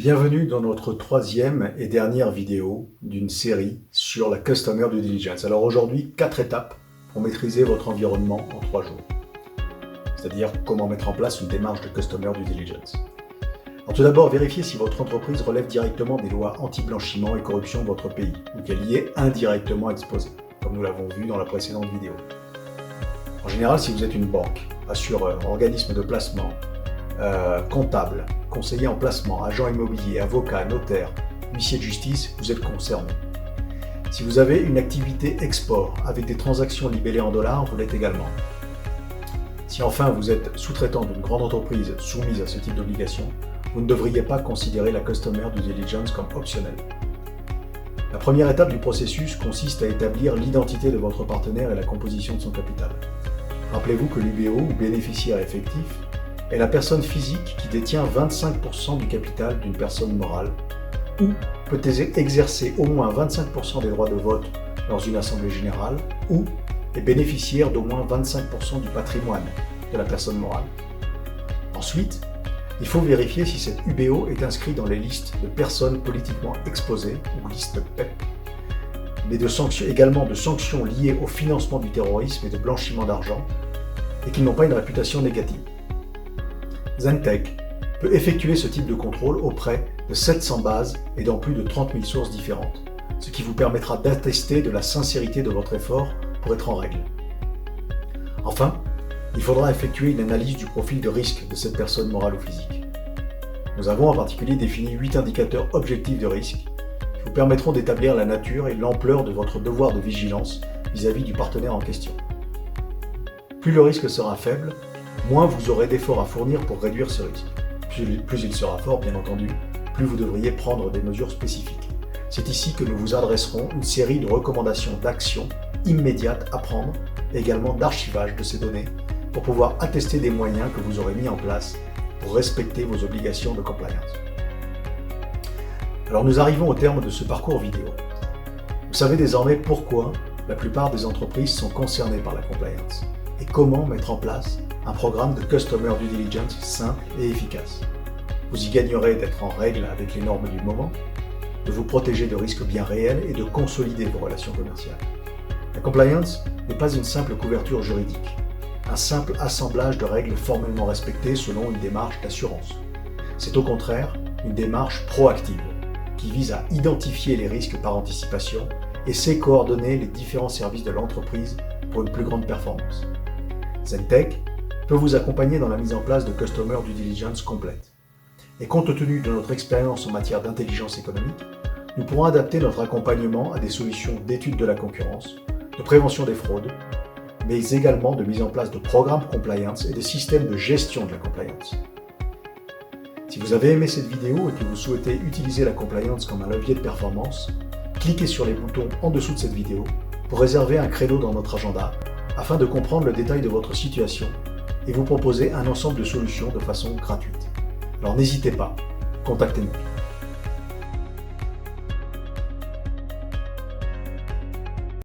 Bienvenue dans notre troisième et dernière vidéo d'une série sur la Customer Due Diligence. Alors aujourd'hui, 4 étapes pour maîtriser votre environnement en 3 jours. C'est-à-dire comment mettre en place une démarche de Customer Due Diligence. Alors tout d'abord, vérifiez si votre entreprise relève directement des lois anti-blanchiment et corruption de votre pays ou qu'elle y est indirectement exposée, comme nous l'avons vu dans la précédente vidéo. En général, si vous êtes une banque, assureur, organisme de placement, comptable, conseiller en placement, agent immobilier, avocat, notaire, huissier de justice, vous êtes concerné. Si vous avez une activité export avec des transactions libellées en dollars, vous l'êtes également. Si enfin vous êtes sous-traitant d'une grande entreprise soumise à ce type d'obligation, vous ne devriez pas considérer la Customer Due Diligence comme optionnelle. La première étape du processus consiste à établir l'identité de votre partenaire et la composition de son capital. Rappelez-vous que l'UBO, ou bénéficiaire effectif, est la personne physique qui détient 25% du capital d'une personne morale ou peut exercer au moins 25% des droits de vote dans une assemblée générale ou est bénéficiaire d'au moins 25% du patrimoine de la personne morale. Ensuite, il faut vérifier si cette UBO est inscrite dans les listes de personnes politiquement exposées ou liste PEP, mais également de sanctions liées au financement du terrorisme et de blanchiment d'argent et qui n'ont pas une réputation négative. Zentech peut effectuer ce type de contrôle auprès de 700 bases et dans plus de 30 000 sources différentes, ce qui vous permettra d'attester de la sincérité de votre effort pour être en règle. Enfin, il faudra effectuer une analyse du profil de risque de cette personne morale ou physique. Nous avons en particulier défini 8 indicateurs objectifs de risque qui vous permettront d'établir la nature et l'ampleur de votre devoir de vigilance vis-à-vis du partenaire en question. Plus le risque sera faible, moins vous aurez d'efforts à fournir pour réduire ce risque. Plus il sera fort, bien entendu, plus vous devriez prendre des mesures spécifiques. C'est ici que nous vous adresserons une série de recommandations d'actions immédiates à prendre et également d'archivage de ces données pour pouvoir attester des moyens que vous aurez mis en place pour respecter vos obligations de compliance. Alors nous arrivons au terme de ce parcours vidéo. Vous savez désormais pourquoi la plupart des entreprises sont concernées par la compliance et comment mettre en place un programme de Customer Due Diligence simple et efficace. Vous y gagnerez d'être en règle avec les normes du moment, de vous protéger de risques bien réels et de consolider vos relations commerciales. La compliance n'est pas une simple couverture juridique, un simple assemblage de règles formellement respectées selon une démarche d'assurance. C'est au contraire une démarche proactive qui vise à identifier les risques par anticipation et sait coordonner les différents services de l'entreprise pour une plus grande performance. Zentech peut vous accompagner dans la mise en place de Customer Due Diligence complète. Et compte tenu de notre expérience en matière d'intelligence économique, nous pourrons adapter notre accompagnement à des solutions d'étude de la concurrence, de prévention des fraudes, mais également de mise en place de programmes compliance et de systèmes de gestion de la compliance. Si vous avez aimé cette vidéo et que vous souhaitez utiliser la compliance comme un levier de performance, cliquez sur les boutons en dessous de cette vidéo pour réserver un créneau dans notre agenda afin de comprendre le détail de votre situation et vous proposer un ensemble de solutions de façon gratuite. Alors n'hésitez pas, contactez-nous.